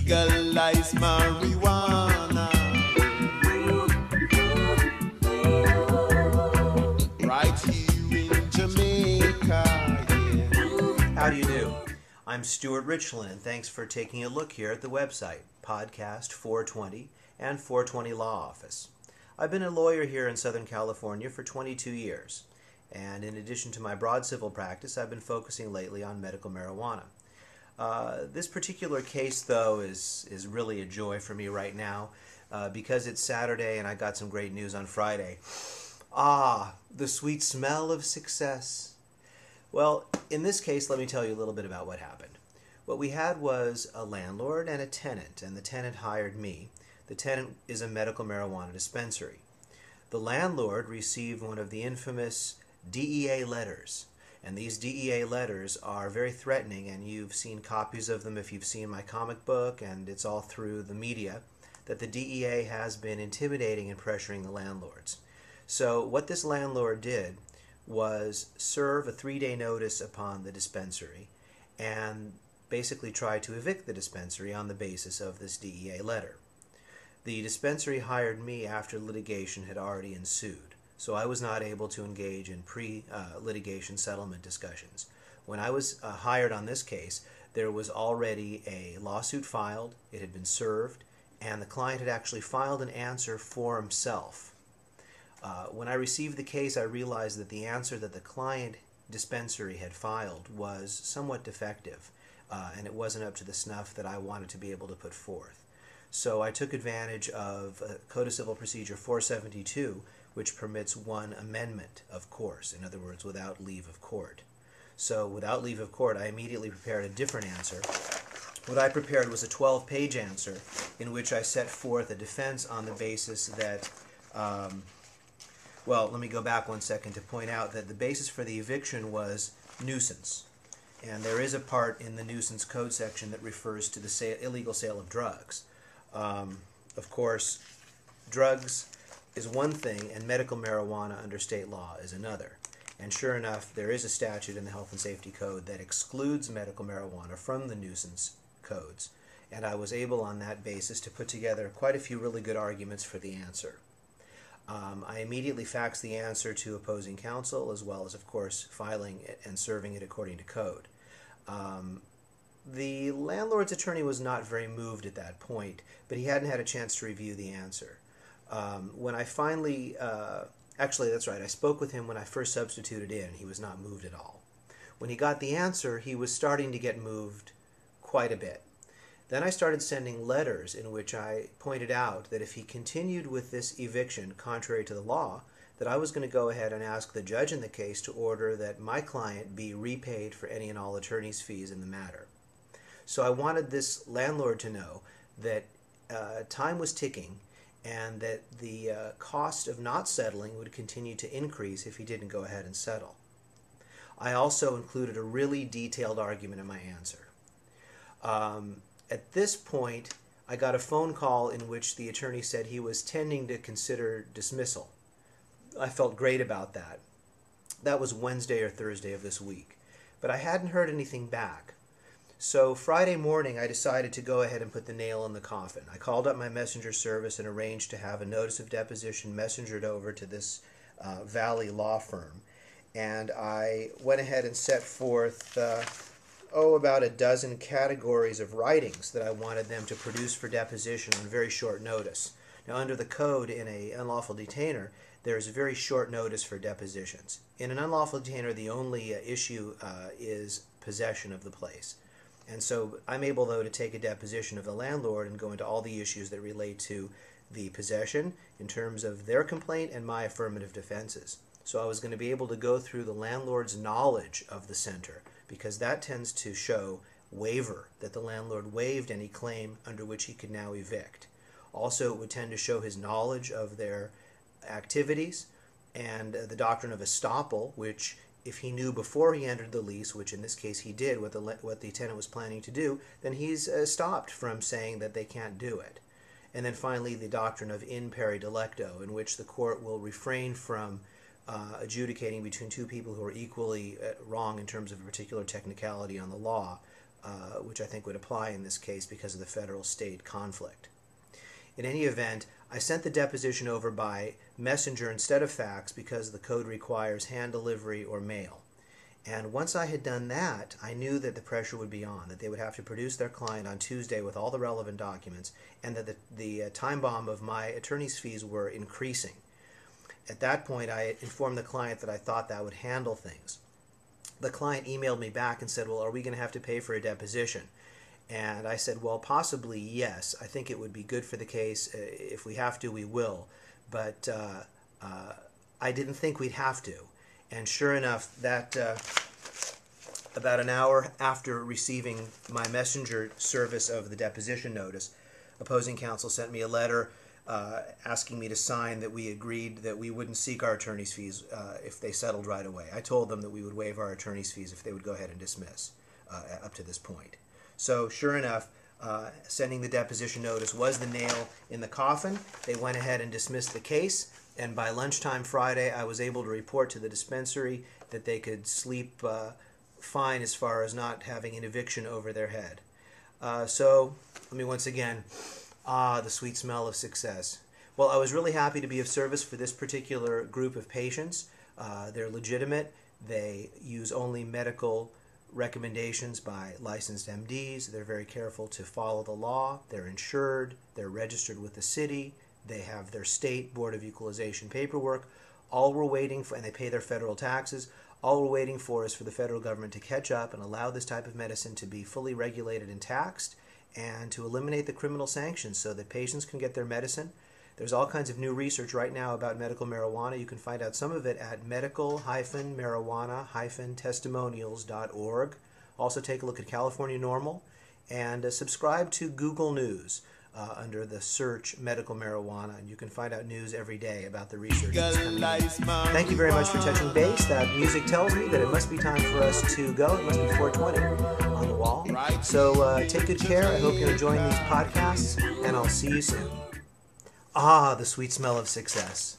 legalize marijuana right here in Jamaica, yeah. How do you do? I'm Stewart Richlin, and thanks for taking a look here at the website, Podcast 420 and 420 Law Office. I've been a lawyer here in Southern California for 22 years, and in addition to my broad civil practice, I've been focusing lately on medical marijuana. This particular case, though, is really a joy for me right now because it's Saturday and I got some great news on Friday. Ah, the sweet smell of success. Well, in this case, let me tell you a little bit about what happened. What we had was a landlord and a tenant, and the tenant hired me. The tenant is a medical marijuana dispensary. The landlord received one of the infamous DEA letters, and these DEA letters are very threatening, and you've seen copies of them if you've seen my comic book, and it's all through the media, that the DEA has been intimidating and pressuring the landlords. So what this landlord did was serve a 3-day notice upon the dispensary and basically try to evict the dispensary on the basis of this DEA letter. The dispensary hired me after litigation had already ensued, so I was not able to engage in pre-litigation settlement discussions. When I was hired on this case, there was already a lawsuit filed, it had been served, and the client had actually filed an answer for himself. When I received the case, I realized that the answer that the client dispensary had filed was somewhat defective, and it wasn't up to the snuff that I wanted to be able to put forth. So I took advantage of Code of Civil Procedure 472, which permits one amendment, of course, in other words, without leave of court. So without leave of court, I immediately prepared a different answer. What I prepared was a 12-page answer in which I set forth a defense on the basis that, well, let me go back one second to point out that the basis for the eviction was nuisance. And there is a part in the nuisance code section that refers to the illegal sale of drugs. Of course, drugs is one thing and medical marijuana under state law is another. And sure enough, there is a statute in the Health and Safety Code that excludes medical marijuana from the nuisance codes. And I was able on that basis to put together quite a few really good arguments for the answer. I immediately faxed the answer to opposing counsel, as well as, of course, filing it and serving it according to code. The landlord's attorney was not very moved at that point, but he hadn't had a chance to review the answer. When I finally, actually that's right, I spoke with him when I first substituted in. He was not moved at all. When he got the answer, he was starting to get moved quite a bit. Then I started sending letters in which I pointed out that if he continued with this eviction contrary to the law, that I was going to go ahead and ask the judge in the case to order that my client be repaid for any and all attorney's fees in the matter. So I wanted this landlord to know that time was ticking and that the cost of not settling would continue to increase if he didn't go ahead and settle. I also included a really detailed argument in my answer. At this point, I got a phone call in which the attorney said he was tending to consider dismissal. I felt great about that. That was Wednesday or Thursday of this week. But I hadn't heard anything back. So Friday morning, I decided to go ahead and put the nail in the coffin. I called up my messenger service and arranged to have a notice of deposition messengered over to this Valley law firm. And I went ahead and set forth about a dozen categories of writings that I wanted them to produce for deposition on very short notice. Now, under the code in an unlawful detainer, there's a very short notice for depositions. In an unlawful detainer, the only issue is possession of the place. And so I'm able, though, to take a deposition of the landlord and go into all the issues that relate to the possession in terms of their complaint and my affirmative defenses. So I was going to be able to go through the landlord's knowledge of the center, because that tends to show waiver, that the landlord waived any claim under which he could now evict. Also, it would tend to show his knowledge of their activities and the doctrine of estoppel, which if he knew before he entered the lease, which in this case he did, what the tenant was planning to do, then he's stopped from saying that they can't do it. And then finally, the doctrine of in pari delicto, in which the court will refrain from adjudicating between two people who are equally wrong in terms of a particular technicality on the law which I think would apply in this case because of the federal-state conflict. In any event, I sent the deposition over by messenger instead of fax because the code requires hand delivery or mail. And once I had done that, I knew that the pressure would be on, that they would have to produce their client on Tuesday with all the relevant documents, and that the time bomb of my attorney's fees were increasing. At that point, I informed the client that I thought that would handle things. The client emailed me back and said, well, are we going to have to pay for a deposition? And I said, well, possibly yes. I think it would be good for the case. If we have to, we will. But I didn't think we'd have to. And sure enough, that about an hour after receiving my messenger service of the deposition notice, opposing counsel sent me a letter asking me to sign that we agreed that we wouldn't seek our attorney's fees if they settled right away. I told them that we would waive our attorney's fees if they would go ahead and dismiss up to this point. So sure enough, sending the deposition notice was the nail in the coffin. They went ahead and dismissed the case, and by lunchtime Friday, I was able to report to the dispensary that they could sleep fine as far as not having an eviction over their head. So let me once again, the sweet smell of success. Well, I was really happy to be of service for this particular group of patients. They're legitimate. They use only medical recommendations by licensed MDs. They're very careful to follow the law. They're insured. They're registered with the city. They have their state Board of Equalization paperwork. All we're waiting for, and they pay their federal taxes, all we're waiting for is for the federal government to catch up and allow this type of medicine to be fully regulated and taxed, and to eliminate the criminal sanctions so that patients can get their medicine. There's all kinds of new research right now about medical marijuana. You can find out some of it at medical-marijuana-testimonials.org. Also take a look at California Normal, and subscribe to Google News under the search medical marijuana, and you can find out news every day about the research that's coming out. Thank you very much for touching base. That music tells me that it must be time for us to go. It must be 4:20 on the wall. So take good care. I hope you're enjoying these podcasts, and I'll see you soon. Ah, the sweet smell of success.